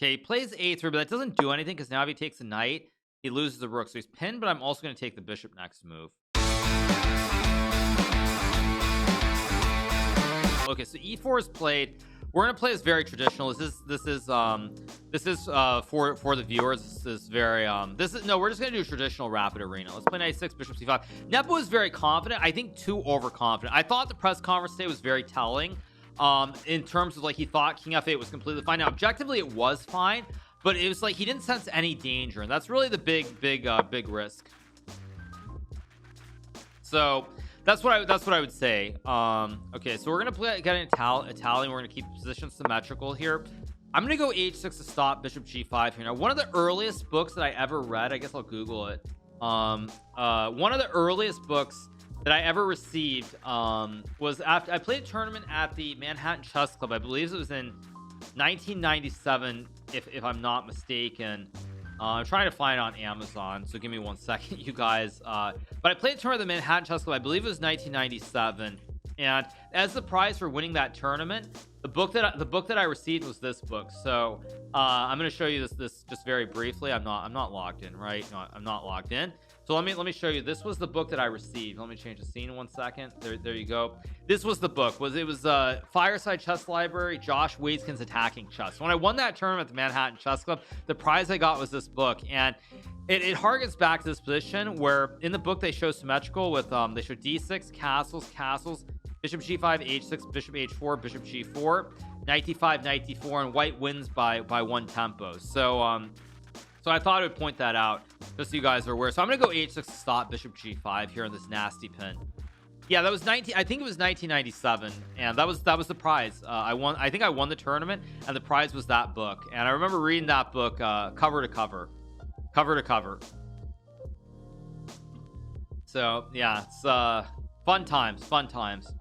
Okay, he plays a3, but that doesn't do anything because now if he takes a knight, he loses the rook. So he's pinned, but I'm also going to take the bishop next move. Okay, so e4 is played. We're gonna play this very traditional. This is for the viewers. This is very no, we're just gonna do traditional rapid arena. Let's play knight 6, bishop c5. Nepo is very confident. I think too overconfident. I thought the press conference today was very telling in terms of like he thought king f8 was completely fine. Now objectively it was fine, but it was like he didn't sense any danger, and that's really the big risk. So that's what I would say. Okay, so we're gonna get an Italian. We're gonna keep position symmetrical here. I'm gonna go h6 to stop bishop g5 here. Now, one of the earliest books that I ever read, I guess I'll Google it. One of the earliest books that I ever received was after I played a tournament at the Manhattan Chess Club. I believe it was in 1997, if I'm not mistaken. I'm trying to find it on Amazon, so give me 1 second, you guys. But I played a tournament at the Manhattan Chess Club. I believe it was 1997, and as the prize for winning that tournament, the book that I received was this book. So I'm going to show you this just very briefly. I'm not logged in, right? No, I'm not logged in. So let me show you. This was the book that I received. Let me change the scene 1 second. There you go. This was the book. It was Fireside Chess Library, Josh Waitzkin's Attacking Chess. When I won that tournament at the Manhattan Chess Club, the prize I got was this book, and it harkens back to this position where in the book they show symmetrical with they show d6, castles, bishop g5, h6, bishop h4, bishop g4, knight d5, knight d4, and white wins by 1 tempo. So I thought I would point that out just so you guys are aware. So I'm gonna go h6 to stop bishop g5 here on this nasty pin. Yeah, that was I think it was 1997, and that was the prize. I think I won the tournament, and the prize was that book. And I remember reading that book cover to cover. So yeah, it's fun times.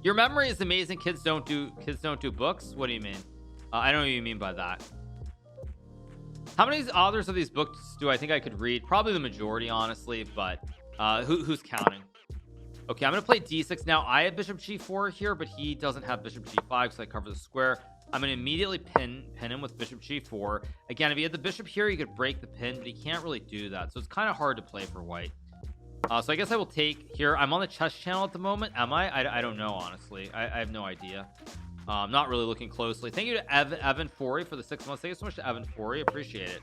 Your memory is amazing. Kids don't do books. What do you mean? I don't know what you mean by that. How many authors of these books do I think I could read? Probably the majority, honestly, but who's counting? Okay, I'm gonna play d6 now. I have bishop g4 here, but he doesn't have bishop g5, so I cover the square. I'm gonna immediately pin him with bishop g4. Again, if he had the bishop here, he could break the pin, but he can't really do that, so it's kind of hard to play for white. So I guess I will take here. I'm on the chess channel at the moment. Am I don't know, honestly. I have no idea. I'm not really looking closely. Thank you to Evan Forey for the 6 months. Thank you so much to Evan Forey. Appreciate it.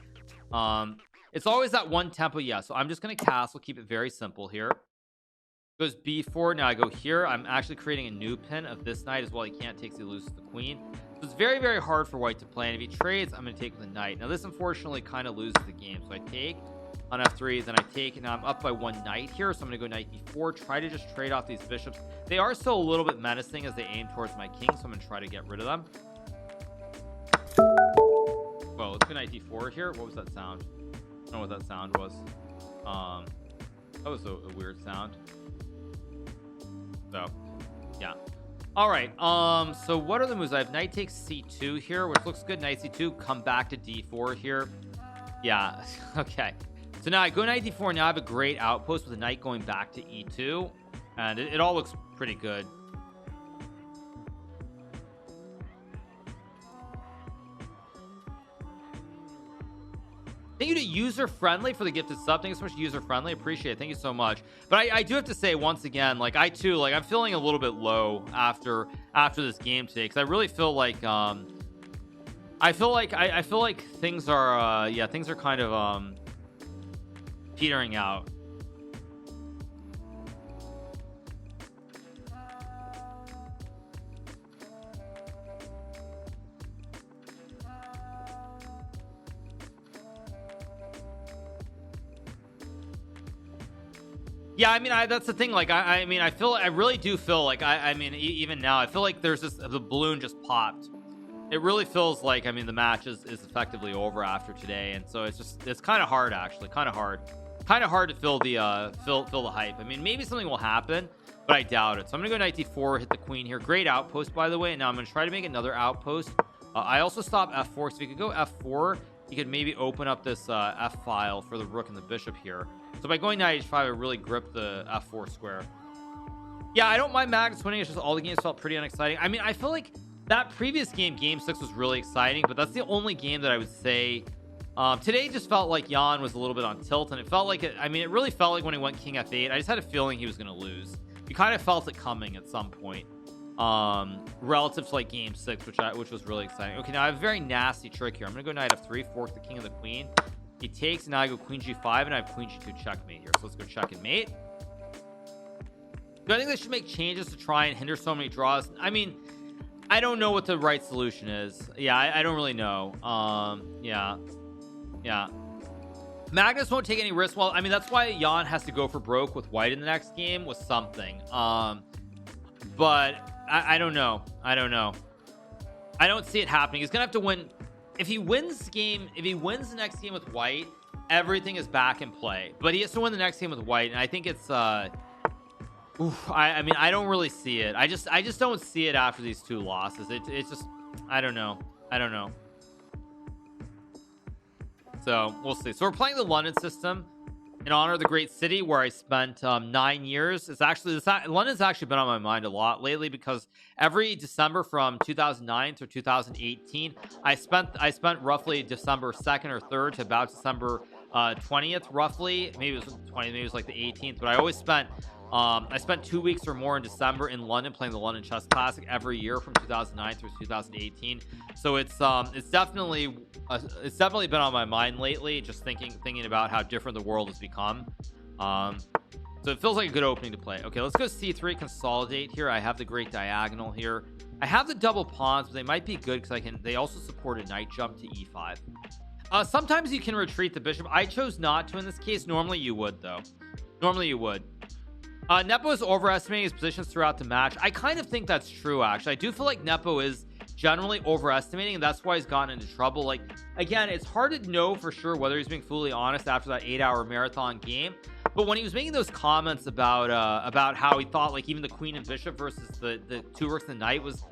It's always that 1 tempo. Yeah, so I'm just gonna castle, keep it very simple here. Goes b4. Now I go here. I'm actually creating a new pin of this knight as well. He can't take, so he loses the queen. So it's very hard for white to play, and if he trades, I'm gonna take with the knight. Now this unfortunately kind of loses the game, so I take on f3, then I take, and now I'm up by 1 knight here, so I'm gonna go knight d4, try to just trade off these bishops. They are still a little bit menacing as they aim towards my king, so I'm gonna try to get rid of them. Well, let's go knight d4 here. What was that sound? I don't know what that sound was. That was a weird sound. So yeah, all right. So what are the moves? I have knight takes c2 here, which looks good. Knight c2, come back to d4 here. Yeah. Okay, so now I go knight d4. Now I have a great outpost with the knight going back to e2, and it all looks pretty good. Thank you to User Friendly for the gifted sub. Thank you so much, User Friendly. Appreciate it. Thank you so much. But I do have to say once again, like I'm feeling a little bit low after this game today, because I really feel like I feel like things are things are kind of petering out. Yeah, I mean, that's the thing. Like, I mean, I really do feel like, I mean, even now, I feel like there's the balloon just popped. It really feels like, I mean, the match is effectively over after today, and so it's kind of hard, actually, kind of hard to feel the hype. I mean, maybe something will happen, but I doubt it. So I'm gonna go knight d4, hit the queen here. Great outpost, by the way. And now I'm gonna try to make another outpost. I also stop f4, so if you could go f4, you could maybe open up this f file for the rook and the bishop here. So by going knight h5, I really grip the f4 square. Yeah, I don't mind Magnus winning. It's just all the games felt pretty unexciting. I mean, I feel like that previous game, game 6, was really exciting, but that's the only game that I would say today just felt like Jan was a little bit on tilt, and it felt like it. I mean, it really felt like when he went king f8, I just had a feeling he was going to lose. You kind of felt it coming at some point, relative to like game 6, which was really exciting. Okay, now I have a very nasty trick here. I'm gonna go knight f3, fork the king and the queen. He takes, and now I go queen g5, and I have queen g2 checkmate here. So let's go check and mate. Do I think they should make changes to try and hinder so many draws? I mean, I don't know what the right solution is. Yeah, I don't really know. Yeah. Magnus won't take any risks. Well, I mean, that's why Jan has to go for broke with white in the next game with something. But I don't know. I don't see it happening. He's gonna have to win. If he wins the next game with white, everything is back in play. But he has to win the next game with white, and I think it's I mean, I don't really see it. I just don't see it after these 2 losses. It's just, I don't know. So we'll see. So we're playing the London system in honor of the great city where I spent 9 years. It's actually London's actually been on my mind a lot lately, because every December from 2009 to 2018, I spent roughly December 2nd or 3rd to about December 20th, roughly. Maybe it was 20th, maybe it was like the 18th, but I spent 2 weeks or more in December in London playing the London Chess Classic every year from 2009 through 2018. So it's definitely been on my mind lately, just thinking about how different the world has become. So it feels like a good opening to play. Okay, let's go c3, consolidate here. I have the great diagonal here. I have the double pawns, but they might be good because they also support a knight jump to e5. Sometimes you can retreat the bishop. I chose not to in this case. Normally you would, though. Normally you would. Nepo is overestimating his positions throughout the match. I kind of think that's true, actually. I do feel like Nepo is generally overestimating, and that's why he's gotten into trouble. Like, again, it's hard to know for sure whether he's being fully honest after that 8-hour marathon game. But when he was making those comments about how he thought like even the queen and bishop versus the 2 rooks and the knight was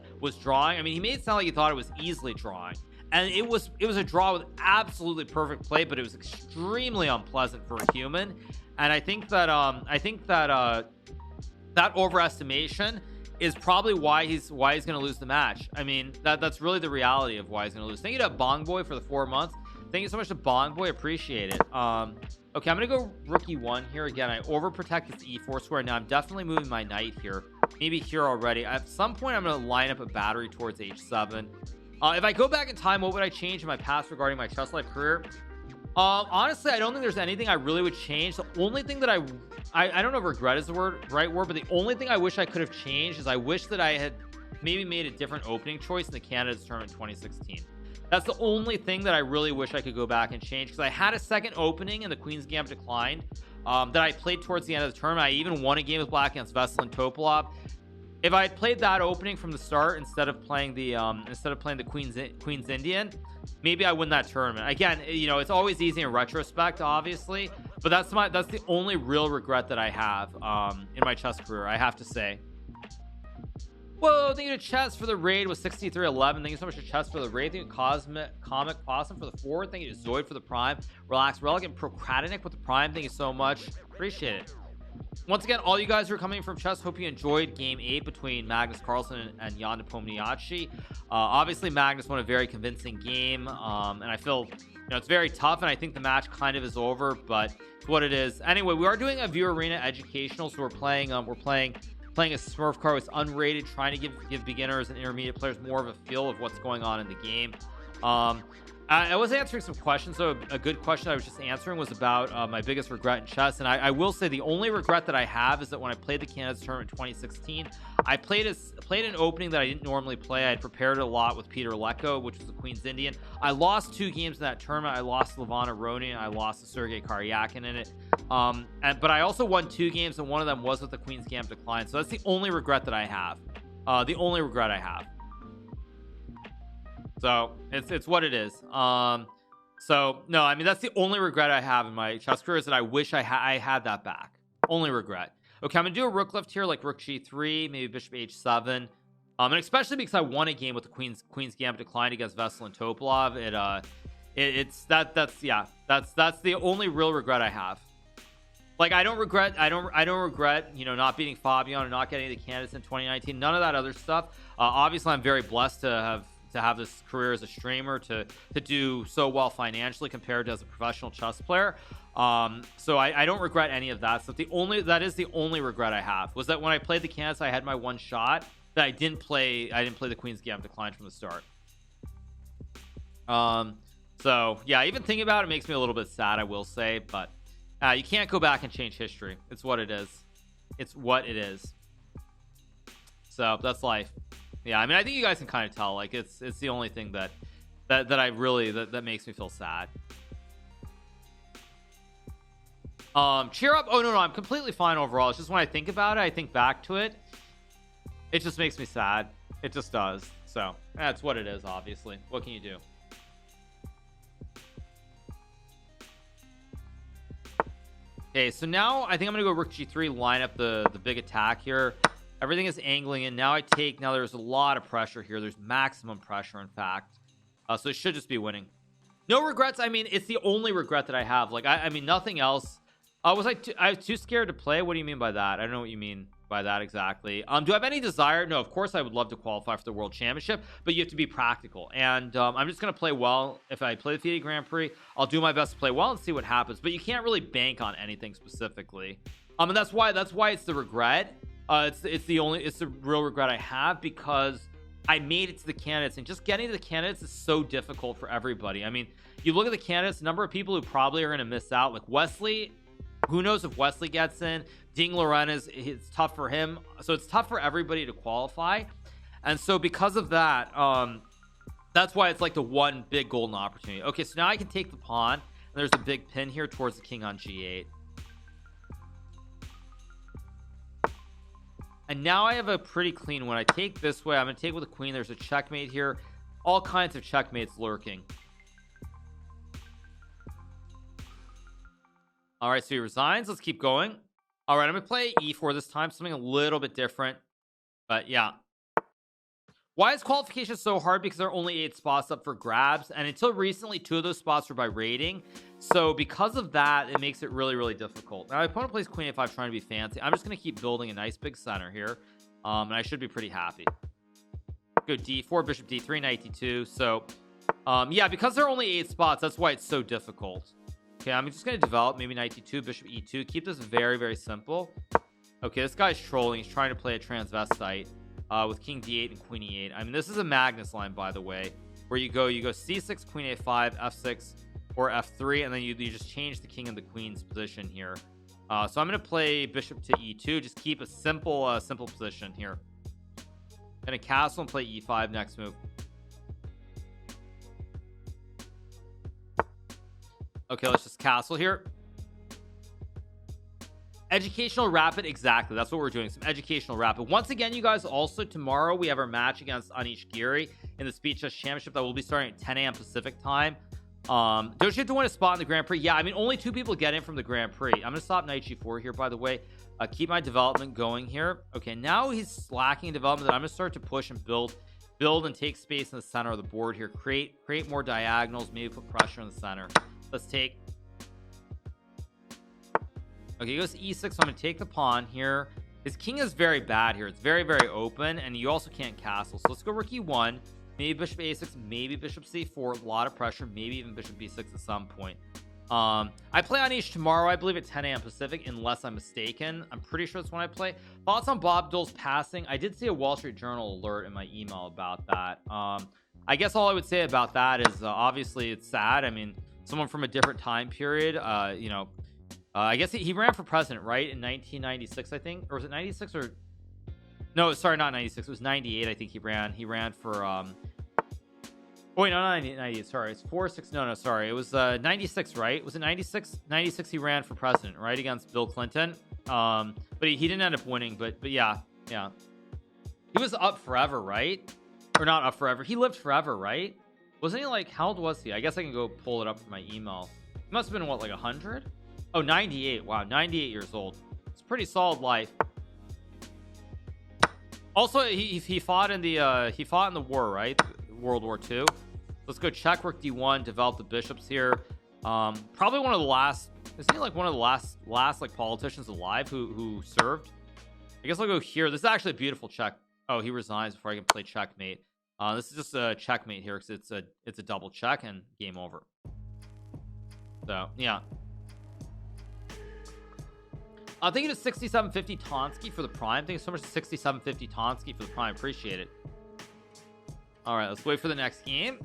drawing, I mean, he made it sound like he thought it was easily drawing. And it was a draw with absolutely perfect play, but it was extremely unpleasant for a human. And I think that that overestimation is probably why he's going to lose the match. I mean, that's really the reality of why he's going to lose. Thank you to Bong Boy for the 4 months. Thank you so much to Bong Boy. Appreciate it. Okay, I'm going to go rook e1 here. Again, I overprotect this e4 square. Now I'm definitely moving my knight here. Maybe here already. At some point, I'm going to line up a battery towards h7. If I go back in time, what would I change in my past regarding my chess life career? Honestly, I don't think there's anything I really would change. The only thing that I don't know if regret is the right word, but the only thing I wish I could have changed is I wish that I had maybe made a different opening choice in the Canada's tournament 2016. That's the only thing that I really wish I could go back and change, because I had a second opening and the Queen's Gambit declined that I played towards the end of the tournament. I even won a game with black against Veselin Topolov. If I had played that opening from the start instead of playing the Queen's Indian, maybe I win that tournament. Again, you know, it's always easy in retrospect, obviously, but that's the only real regret that I have in my chess career, I have to say. Whoa, thank you to Chess for the raid with 6311. Thank you so much to Chess for the raid. Thank you to Comic Possum for the 4. Thank you to Zoid for the prime. Relax Relic and Procrastinic with the prime. Thank you so much. Appreciate it. Once again, all you guys who are coming from Chess, hope you enjoyed game 8 between Magnus Carlsen and Jan Nepomniachtchi. Obviously Magnus won a very convincing game, and I feel, you know, it's very tough, and I think the match kind of is over, but it's what it is. Anyway, we are doing a View Arena educational, so we're playing a Smurf card. It's unrated, trying to give beginners and intermediate players more of a feel of what's going on in the game. I was answering some questions, so a good question I was just answering was about my biggest regret in chess, and I will say the only regret that I have is that when I played the Canada's tournament in 2016, I played an opening that I didn't normally play. I had prepared a lot with Peter Leko, which was the Queen's Indian. I lost 2 games in that tournament. I lost to Levana Roni, and I lost to Sergei Karyakin in it. But I also won 2 games, and one of them was with the Queen's Gambit decline. So that's the only regret that I have. The only regret I have. So it's what it is. So no, I mean, that's the only regret I have in my chess career, is that I wish I had that back. Only regret. Okay, I'm gonna do a rook lift here, like rook g3, maybe bishop h7, and especially because I won a game with the Queen's Gambit decline against Veselin Topolov. That's the only real regret I have. Like, I don't regret, you know, not beating Fabian or not getting the candidates in 2019. None of that other stuff. Obviously, I'm very blessed to have this career as a streamer, to do so well financially compared to as a professional chess player. So I don't regret any of that. So that is the only regret I have, was that when I played the candidates, I had my one shot that I didn't play the Queen's Gambit decline from the start. So yeah, even thinking about it makes me a little bit sad, I will say, but you can't go back and change history. It's what it is. It's what it is. So that's life. Yeah, I mean, I think you guys can kind of tell, like, it's the only thing that I really that makes me feel sad. Cheer up. Oh no, I'm completely fine overall. It's just when I think about it, I think back to it, it just makes me sad. It just does. So that's what it is. Obviously, what can you do? Okay, so now I think I'm gonna go rook g3, line up the big attack here. Everything is angling in. Now there's a lot of pressure here. There's maximum pressure, in fact. So it should just be winning. No regrets. I mean, it's the only regret that I have. Like, I mean, nothing else. I was too scared to play? What do you mean by that? I don't know what you mean by that exactly. Do I have any desire? No, of course I would love to qualify for the World Championship, but you have to be practical. And I'm just going to play well. If I play the FIDE Grand Prix, I'll do my best to play well and see what happens. But you can't really bank on anything specifically. And that's why it's the regret. It's the real regret I have, because I made it to the candidates, and just getting to the candidates is so difficult for everybody. I mean, you look at the candidates, number of people who probably are going to miss out, like Wesley. Who knows if Wesley gets in? Ding Loren it's tough for him, so it's tough for everybody to qualify. And so because of that, that's why it's like the one big golden opportunity. Okay, so now I can take the pawn, and there's a big pin here towards the king on g8. And now I have a pretty clean one. I take this way, I'm gonna take with the queen. There's a checkmate here, all kinds of checkmates lurking. All right, so he resigns. Let's keep going. All right, I'm gonna play e4 this time, something a little bit different, but yeah. Why is qualification so hard? Because there are only 8 spots up for grabs, and until recently 2 of those spots were by rating. So because of that, it makes it really, really difficult. Now my opponent plays queen a5, trying to be fancy. I'm just gonna keep building a nice big center here, and I should be pretty happy. Go d4, bishop d3, knight d2. So yeah, because there are only 8 spots, that's why it's so difficult. Okay, I'm just going to develop maybe knight d2, bishop e2. Keep this very, very simple. Okay, this guy's trolling. He's trying to play a transvestite with king d8 and queen e8. I mean, this is a Magnus line, by the way, where you go c6, queen a5, f6, or f3, and then you just change the king and the queen's position here. So I'm going to play bishop to e2. Just keep a simple position here. Going to castle and play e5 next move. Okay, let's just castle here. Educational rapid, exactly. That's what we're doing. Some educational rapid. Once again, you guys, also tomorrow we have our match against Anish Giri in the Speed Chess Championship that will be starting at 10 a.m. Pacific time. Don't you have to win a spot in the Grand Prix? Yeah, I mean, only 2 people get in from the Grand Prix. I'm gonna stop knight g4 here, by the way. Keep my development going here. Okay, now he's slacking in development. That I'm gonna start to push and build and take space in the center of the board here. Create more diagonals. Maybe put pressure in the center. Let's take. Okay, he goes e6. So I'm gonna take the pawn here. His king is very bad here. It's very, very open, and you also can't castle. So let's go rook e1, maybe bishop a6, maybe bishop c4. A lot of pressure, maybe even bishop b6 at some point. I play Anish tomorrow, I believe, at 10 a.m. Pacific, unless I'm mistaken. I'm pretty sure that's when I play. Thoughts on Bob Dole's passing? I did see a Wall Street Journal alert in my email about that. I guess all I would say about that is obviously it's sad. I mean, someone from a different time period, you know, I guess he ran for president, right, in 1996, I think, or was it 96? Or no, sorry, not 96, it was 98. I think he ran for oh wait, no, not 98, sorry, it's 46, no, sorry, it was 96, right? Was it 96 he ran for president, right, against Bill Clinton. But he didn't end up winning, but yeah, he was up forever, right? Or not up forever, he lived forever, right? Wasn't he, like, how old was he? I guess I can go pull it up from my email. He must have been, what, like 100? Oh, 98. Wow, 98 years old. It's a pretty solid life. Also, he fought in the war, right? World War II. Let's go check rook d1, develop the bishops here. Probably one of the last Isn't he like one of the last like politicians alive who served? I guess I'll go here. This is actually a beautiful check. Oh, he resigns before I can play checkmate. This is just a checkmate here because it's a double check and game over. So yeah, thank you to 6750 Tonsky for the prime. Thank you so much to 6750 Tonsky for the prime. Appreciate it. All right, let's wait for the next game.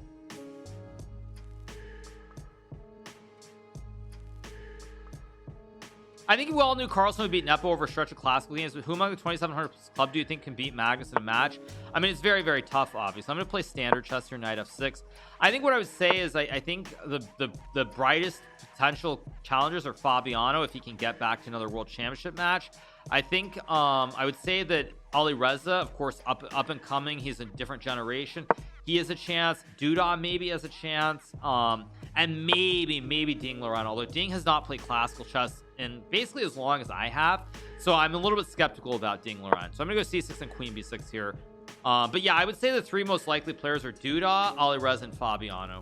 I think we all knew Carlson would beat Nepo over a stretch of classical games, but who among the 2700 club do you think can beat Magnus in a match? I mean, it's very, very tough, obviously. I'm going to play standard chess here, knight f6. I think what I would say is I think the brightest potential challengers are Fabiano if he can get back to another world championship match. I think I would say that Ali Reza, of course, up and coming. He's a different generation. He has a chance. Duda maybe has a chance. And maybe Ding Laurent, although Ding has not played classical chess in basically as long as I have, so I'm a little bit skeptical about Ding Laurent. So I'm gonna go c6 and queen b6 here. But yeah, I would say the three most likely players are Duda, Ali Reza, and Fabiano.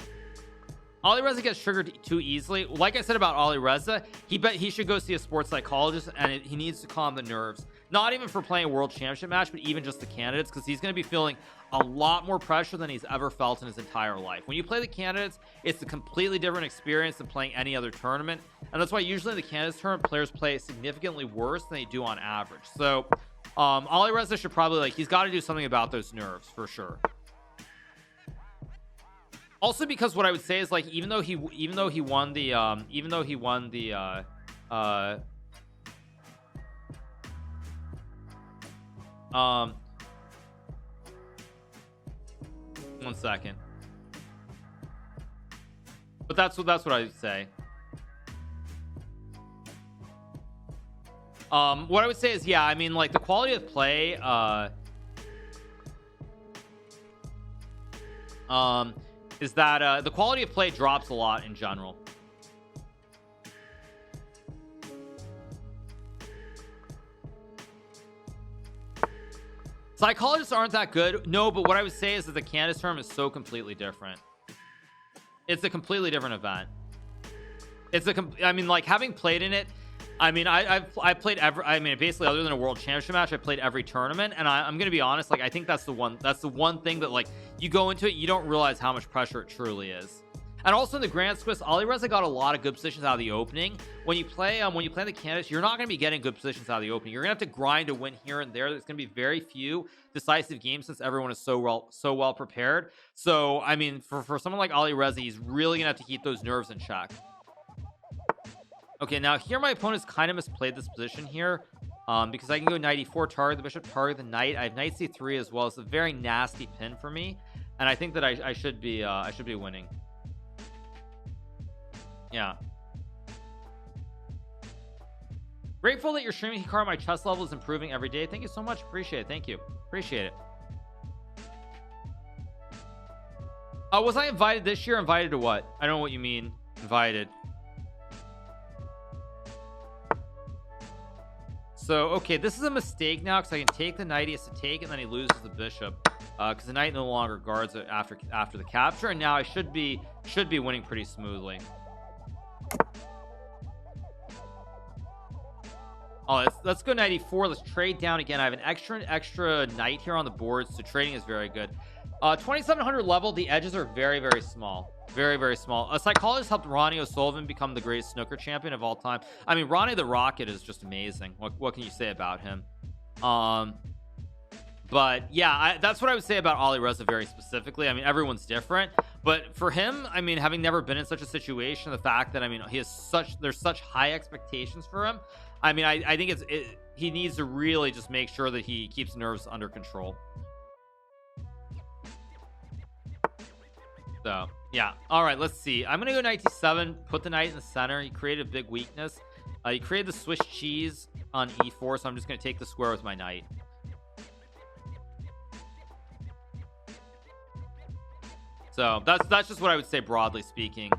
Ali Reza gets triggered too easily. Like I said about Ali Reza, he should go see a sports psychologist, and he needs to calm the nerves. Not even for playing a world championship match, but even just the candidates, because he's going to be feeling a lot more pressure than he's ever felt in his entire life. When you play the candidates, it's a completely different experience than playing any other tournament, and that's why usually in the candidates tournament, players play significantly worse than they do on average. So Ali Reza should probably, he's got to do something about those nerves for sure. Also, because what I would say is, even though he won the one second, but that's what I would say. What I would say is, yeah, I mean, the quality of play is that the quality of play drops a lot in general. Psychologists aren't that good, no, but what I would say is that the Candace term is so completely different. It's a completely different event. I mean, having played in it, I mean, I've played basically other than a world championship match, I played every tournament, and I'm gonna be honest, I think that's the one thing that you go into it, you don't realize how much pressure it truly is. And also in the Grand Swiss, Ali Reza got a lot of good positions out of the opening. When you play the candidates, you're not going to be getting good positions out of the opening. You're going to have to grind to win here and there. There's going to be very few decisive games since everyone is so well prepared. So I mean, for someone like Ali Reza, he's really going to have to keep those nerves in check. Okay, now here my opponent's kind of misplayed this position here, because I can go knight e4, target the bishop, target the knight. I have knight c3 as well. It's a very nasty pin for me, and I think that I should be winning. Yeah. Grateful that you're streaming, Hikaru. My chess level is improving every day. Thank you so much. Appreciate it. Thank you. Appreciate it. Was I invited this year? Invited to what? I don't know what you mean. Invited. So, okay, this is a mistake now because I can take the knight. He has to take it, and then he loses the bishop because the knight no longer guards it after the capture. And now I should be winning pretty smoothly. Oh, let's go knight e4. Let's trade down again. I have an extra knight here on the board, so trading is very good. 2700 level, the edges are very, very small. Very, very small. A psychologist helped Ronnie O'Sullivan become the greatest snooker champion of all time. I mean, Ronnie the Rocket is just amazing. What can you say about him? But yeah, that's what I would say about Ali Reza very specifically. I mean, everyone's different, but for him, I mean, having never been in such a situation, the fact that, I mean, there's such high expectations for him. I mean, I think he needs to really just make sure that he keeps nerves under control. So yeah, all right, let's see. I'm gonna go knight d7, put the knight in the center. He created a big weakness. He created the Swiss cheese on e4, so I'm just gonna take the square with my knight. So that's just what I would say broadly speaking.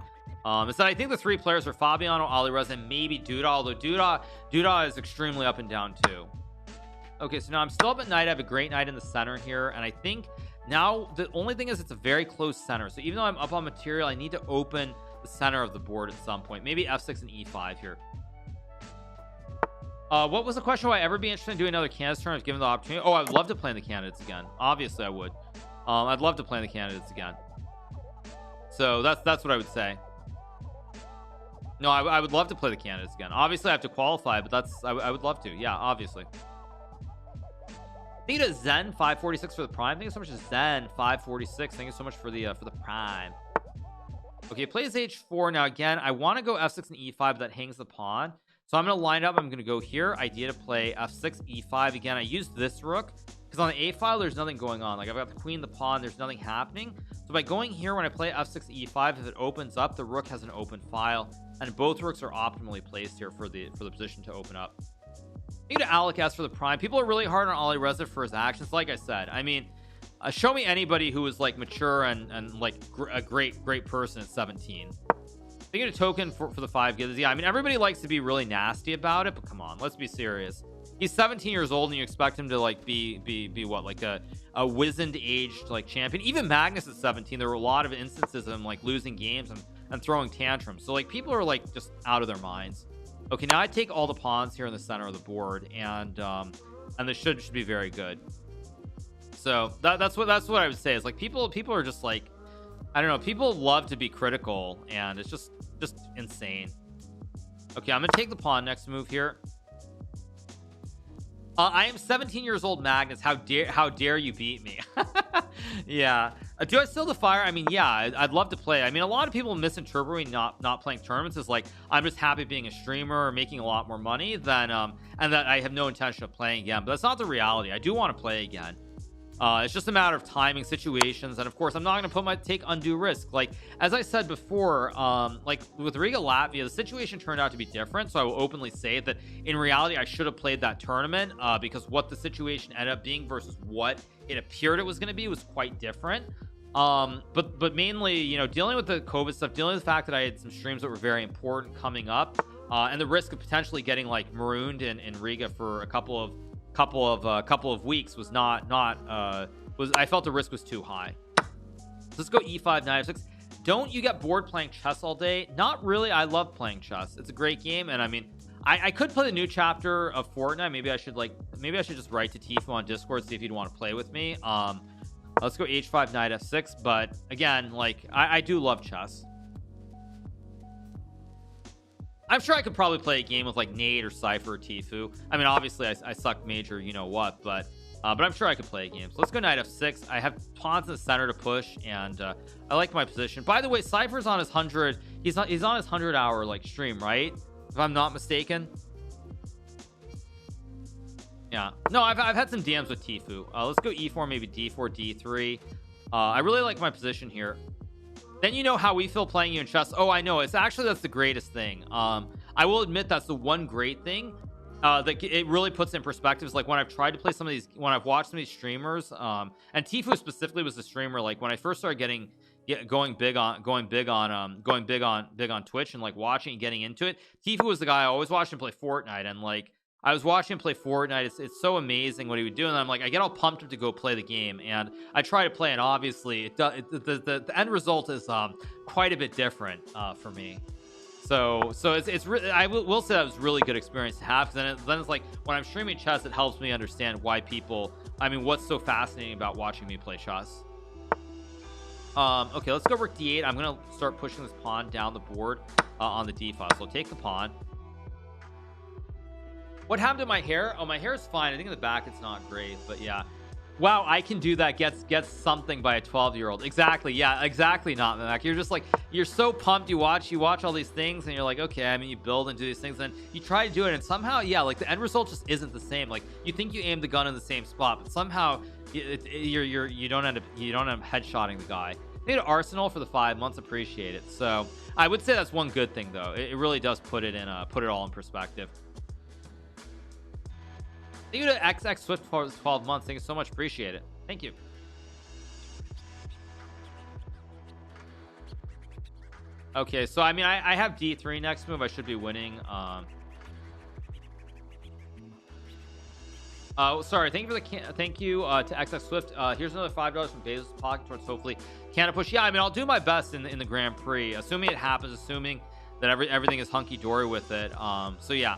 Is that I think the three players are Fabiano, Ali Reza, and maybe Duda, although Duda is extremely up and down too. Okay, so now I'm still up at knight. I have a great knight in the center here, and I think now the only thing is it's a very close center. So even though I'm up on material, I need to open the center of the board at some point. Maybe f6 and e5 here. What was the question? Would I ever be interested in doing another candidates turn if given the opportunity? Oh, I would love to play in the candidates again. Obviously I would. I'd love to play in the candidates again. So that's what I would say. No, I would love to play the candidates again. Obviously I have to qualify, but I would love to. Yeah, obviously. Thank you to Zen 546 for the prime. Thank you so much to Zen 546. Thank you so much for the prime. Okay, plays h4. Now again, I want to go f6 and e5, but that hangs the pawn. So I'm going to line up. I'm going to go here. Idea to play f6 e5 again. I used this rook because on the a file there's nothing going on. Like I've got the queen, the pawn, there's nothing happening. So by going here, when I play f6 e5, if it opens up, the rook has an open file, and both rooks are optimally placed here for the position to open up. Thank you to Alec S for the prime. People are really hard on Ali Reza for his actions. Like I said, I mean, show me anybody who is like mature and like a great person at 17. They get a token for the 5 gives. Yeah, I mean, everybody likes to be really nasty about it, but come on, let's be serious. He's 17 years old, and you expect him to like be what, like a wizened aged like champion. Even Magnus at 17, there were a lot of instances of him like losing games and throwing tantrums. So like people are like just out of their minds. Okay, now I take all the pawns here in the center of the board, and this should be very good. So that's what I would say is like people are just like, I don't know, people love to be critical, and it's just insane. Okay, I'm gonna take the pawn next move here. I am 17 years old, Magnus. How dare you beat me? Yeah. Do I still the fire? I mean, yeah, I'd love to play. I mean, a lot of people misinterpret me not playing tournaments as like I'm just happy being a streamer or making a lot more money than and that I have no intention of playing again. But that's not the reality. I do want to play again. It's just a matter of timing, situations, and of course I'm not going to take undue risk. Like as I said before, like with Riga Latvia, the situation turned out to be different, so I will openly say that in reality I should have played that tournament because what the situation ended up being versus what it appeared it was going to be was quite different. But mainly, you know, dealing with the COVID stuff, dealing with the fact that I had some streams that were very important coming up, and the risk of potentially getting like marooned in Riga for a couple of weeks was I felt the risk was too high. So let's go e5, knight f6. Don't you get bored playing chess all day? Not really. I love playing chess. It's a great game, and I mean, I could play the new chapter of Fortnite. Maybe I should just write to Tifu on Discord, see if he'd want to play with me. Let's go h5, knight f6. But again, like I do love chess. I'm sure I could probably play a game with like Nate or Cypher or Tifu. I mean, obviously I suck major, you know what, but I'm sure I could play a game. So let's go knight f6. I have pawns in the center to push, and I like my position. By the way, Cypher's on his 100. He's on his 100-hour like stream, right? If I'm not mistaken. Yeah. No, I've had some DMs with Tifu. Let's go e4, maybe d4, d3. I really like my position here. Then you know how we feel playing you in chess. Oh, I know. That's the greatest thing. I will admit that's the one great thing that it really puts in perspective. Is like when I've tried to play some of these, when I've watched some of these streamers, and Tifu specifically was the streamer. Like when I first started going big on Twitch and like watching and getting into it, Tifu was the guy I always watched him play Fortnite, and like I was watching him play Fortnite. It's so amazing what he would do, and I'm like, I get all pumped up to go play the game, and I try to play, and obviously the end result is quite a bit different for me. So it's really, I will say that was a really good experience to have, because then it's like when I'm streaming chess, it helps me understand why people, I mean, what's so fascinating about watching me play chess. Okay, let's go rook d8. I'm gonna start pushing this pawn down the board on the d file. So I'll take the pawn. What happened to my hair? Oh, my hair is fine. I think in the back it's not great, but yeah. Wow, I can do that. Gets something by a 12-year-old. Exactly. Yeah, exactly. Not Mac. You're just like, you're so pumped. You watch all these things, and you're like, okay. I mean, you build and do these things, and you try to do it, and somehow, yeah, like the end result just isn't the same. Like you think you aim the gun in the same spot, but somehow you don't end up headshotting the guy. Need an Arsenal for the 5 months. Appreciate it. So I would say that's one good thing, though. It really does put it all in perspective. Thank you to XX Swift for 12 months. Thank you so much. Appreciate it. Thank you. Okay, so I mean, I have D3 next move. I should be winning. Sorry, thank you for the thank you to XX Swift. Here's another $5 from Bezos' pocket towards hopefully Canada push. Yeah, I mean, I'll do my best in the Grand Prix, assuming it happens, assuming that everything is hunky-dory with it. So yeah,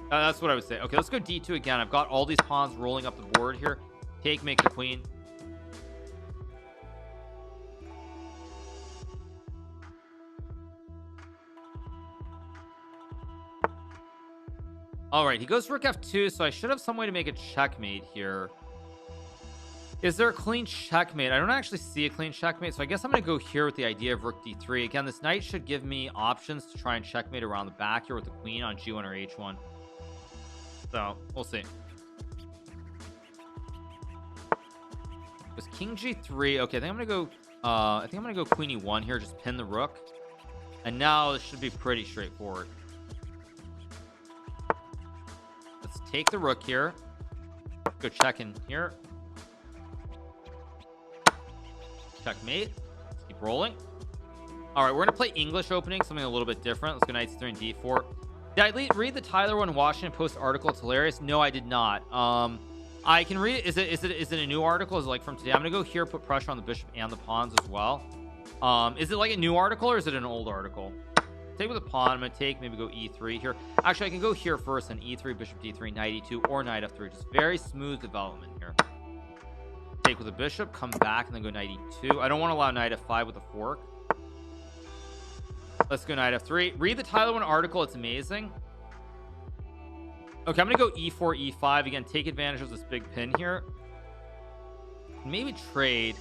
that's what I would say. Okay, let's go D2 again. I've got all these pawns rolling up the board here. Take, make the queen. All right, he goes rook f2, so I should have some way to make a checkmate here. Is there a clean checkmate? I don't actually see a clean checkmate, so I guess I'm going to go here with the idea of rook d3. Again, this knight should give me options to try and checkmate around the back here with the queen on g1 or h1. So, we'll see. It was king g3. Okay, I think I'm going to go queen e1 here, just pin the rook. And now this should be pretty straightforward. Let's take the rook here. Go check in here. Checkmate. Let's keep rolling. All right, we're gonna play English opening, something a little bit different. Let's go knight c3 and d4. Did I read the Tyler one Washington Post article? It's hilarious. No, I did not. I can read it. Is it a new article? Is it like from today? I'm gonna go here, put pressure on the bishop and the pawns as well. Is it like a new article or is it an old article? Take with a pawn. I'm gonna take, maybe go e3 here. Actually, I can go here first and e3, bishop d3, knight e2, or knight f3. Just very smooth development here. Take with a bishop, come back, and then go knight e2. I don't want to allow knight f5 with a fork. Let's go knight f3. Read the Tyler one article. It's amazing. Okay, I'm gonna go e4, e5 again. Take advantage of this big pin here. Maybe trade,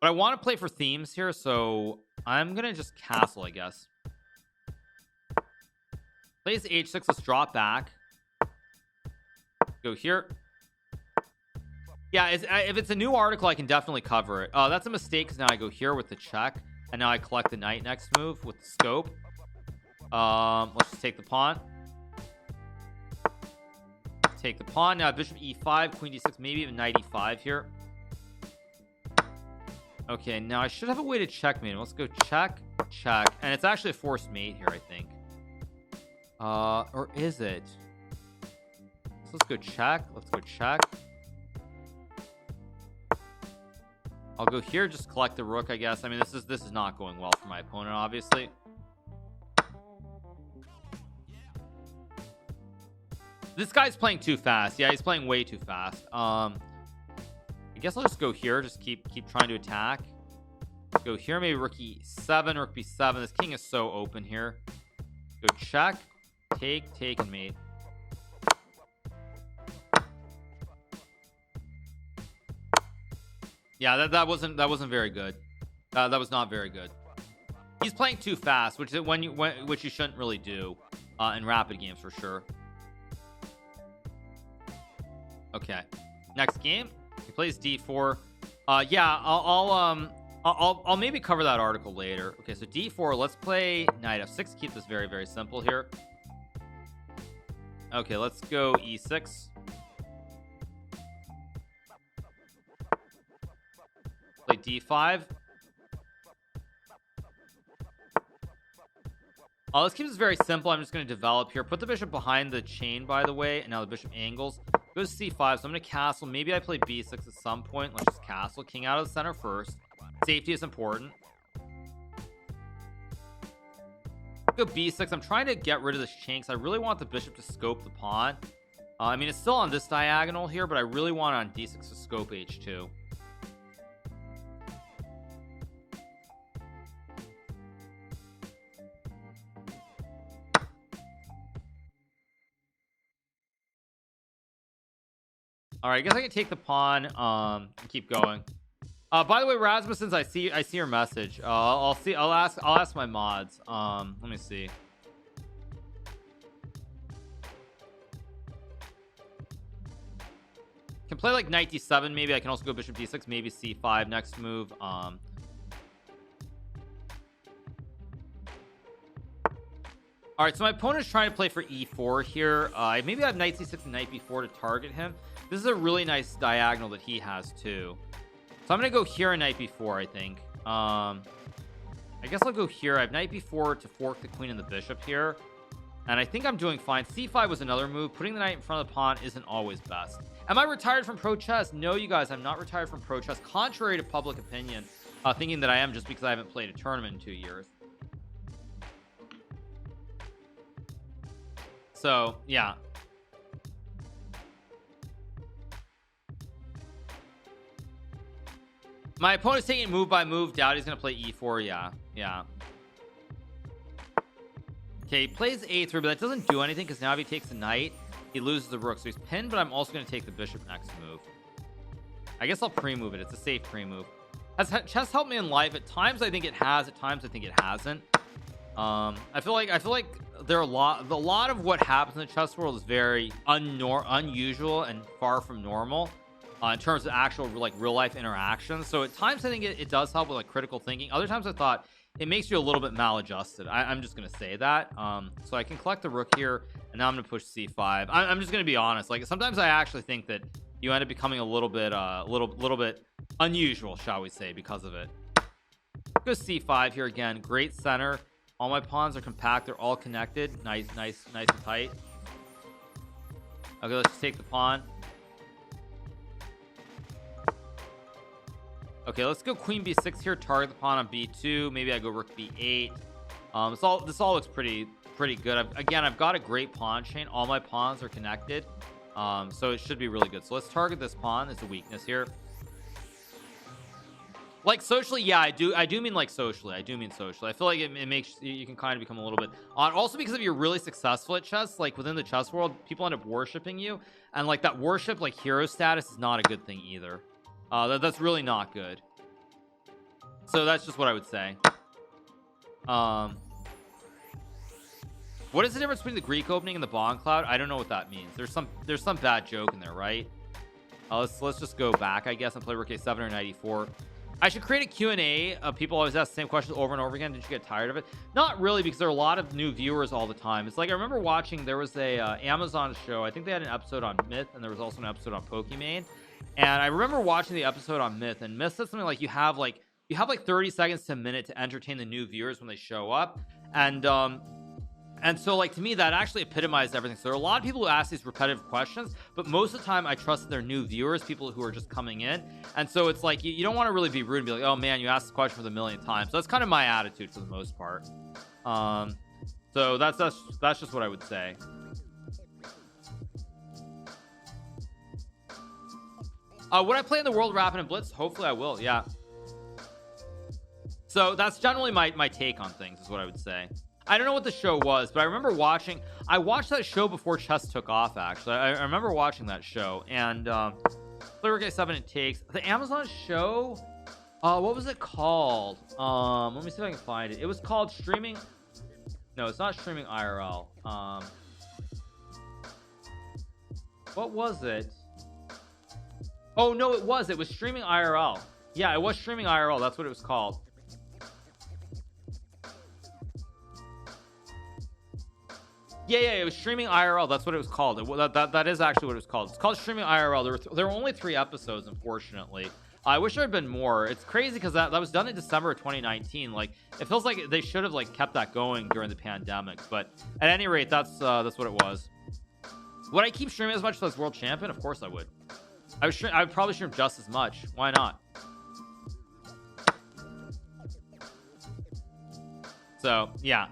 but I want to play for themes here, so I'm gonna just castle, I guess. Plays h6. Let's drop back. Go here. Yeah, if it's a new article, I can definitely cover it. That's a mistake because now I go here with the check, and now I collect the knight next move with the scope. Let's just take the pawn. Take the pawn. Now bishop e5, queen d6, maybe even knight e5 here. Okay, now I should have a way to checkmate him. Let's go check, check, and it's actually a forced mate here, I think. Or is it? So let's go check. Let's go check. I'll go here, just collect the rook, I guess. I mean, this is not going well for my opponent, obviously. This guy's playing too fast. Yeah, he's playing way too fast. I guess I'll just go here, just keep trying to attack. Go here, maybe rook e7, rook b7. This king is so open here. Go check, take, and mate. Yeah, that wasn't very good. That was not very good. He's playing too fast, which you shouldn't really do in rapid games for sure. Okay, next game he plays d4. Yeah, I'll maybe cover that article later. Okay, so d4. Let's play knight f6. Keep this very, very simple here. Okay, let's go e6. Play d5. Let's keep this very simple. I'm just going to develop here. Put the bishop behind the chain, by the way, and now the bishop angles. Goes c5, so I'm going to castle. Maybe I play b6 at some point. Let's just castle. King out of the center first. Safety is important. Go b6. I'm trying to get rid of this chain because I really want the bishop to scope the pawn. I mean, it's still on this diagonal here, but I really want on d6 to scope h2. All right, I guess I can take the pawn and keep going. By the way, Rasmussen's, I see your message. I'll ask my mods. Let me see. Can play like knight d7 maybe. I can also go bishop d6, maybe c5 next move. All right, so my opponent is trying to play for e4 here. Maybe I have knight c6 and knight b4 to target him. This is a really nice diagonal that he has too. So I'm gonna go here and knight b4, I think. I guess I'll go here. I have knight b4 to fork the queen and the bishop here. and I think I'm doing fine. C5 was another move. Putting the knight in front of the pawn isn't always best. Am I retired from pro chess? No, you guys, I'm not retired from pro chess, contrary to public opinion, thinking that I am just because I haven't played a tournament in 2 years. So yeah, my opponent's taking it move by move. Doubt he's gonna play e4. Yeah. Okay, he plays a3, but that doesn't do anything because now if he takes the knight, he loses the rook. So he's pinned, but I'm also going to take the bishop next move. I guess I'll pre-move it. It's a safe pre-move. Has chess helped me in life? At times I think it has. At times I think it hasn't. I feel like there are a lot of what happens in the chess world is very unusual and far from normal in terms of actual like real life interactions. So at times I think it does help with like critical thinking. Other times I thought it makes you a little bit maladjusted. I'm just gonna say that. So I can collect the rook here, and now I'm gonna push c5. I'm just gonna be honest. Like sometimes I actually think that you end up becoming a little bit unusual, shall we say, because of it. Go c5 here again. Great center. All my pawns are compact. They're all connected. Nice and tight. Okay, let's just take the pawn. Okay, let's go queen b6 here. Target the pawn on b2. Maybe I go rook b8. This all looks pretty good. I've got a great pawn chain. All my pawns are connected, so it should be really good. So let's target this pawn. It's a weakness here. Like socially, yeah, I do mean like socially. I do mean socially. I feel like it makes you can kind of become a little bit odd. Also because if you're really successful at chess, like within the chess world, people end up worshiping you, and like that worship, like hero status, is not a good thing either. That's really not good. So that's just what I would say. What is the difference between the Greek opening and the Bond cloud? I don't know what that means. There's some bad joke in there, right? Let's just go back, I guess, and play rook a7 or knight e4. I should create a Q&A. People always ask the same questions over and over again. Did you get tired of it? Not really, because there are a lot of new viewers all the time. It's like I remember watching, there was a Amazon show. I think they had an episode on Myth, and there was also an episode on Pokimane. And I remember watching the episode on Myth, and Myth said something like you have like 30 seconds to a minute to entertain the new viewers when they show up. And so like to me that actually epitomized everything. So there are a lot of people who ask these repetitive questions, but most of the time I trust that they're new viewers, people who are just coming in. And so it's like you don't want to really be rude and be like, oh man, you asked the question for the millionth time. So that's kind of my attitude for the most part. So that's just what I would say. Would I play in the World Rapid and Blitz? Hopefully I will. Yeah. So that's generally my take on things, is what I would say. I don't know what the show was, but I remember I watched that show before chess took off, actually. I remember watching that show, and play rook a7 it takes. The Amazon show, what was it called? Let me see if I can find it. It was called Streaming. No, it's not Streaming IRL. What was it? Oh no, it was Streaming IRL. Yeah, it was Streaming IRL. That's what it was called. Yeah, it was Streaming IRL. That's what it was called. That is actually what it was called. It's called Streaming IRL. There were only 3 episodes, unfortunately. I wish there had been more. It's crazy because that was done in December of 2019. Like, it feels like they should have like kept that going during the pandemic. But at any rate, that's what it was. Would I keep streaming as much as World Champion? Of course I would. I would probably stream just as much. Why not? So yeah.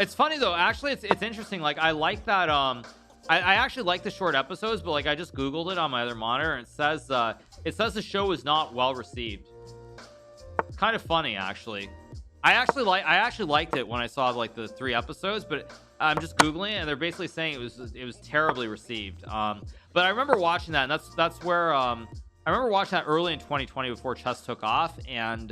It's funny though, actually. It's interesting. Like I like that. I actually like the short episodes, but like I just googled it on my other monitor, and it says the show was not well received. It's kind of funny, actually. I actually liked it when I saw like the 3 episodes, but I'm just googling it, and they're basically saying it was terribly received. But I remember watching that, and that's where I remember watching that early in 2020 before chess took off, and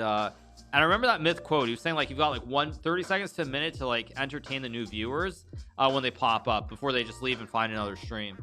I remember that Myth quote. He was saying like you've got like 30 seconds to a minute to like entertain the new viewers when they pop up before they just leave and find another stream.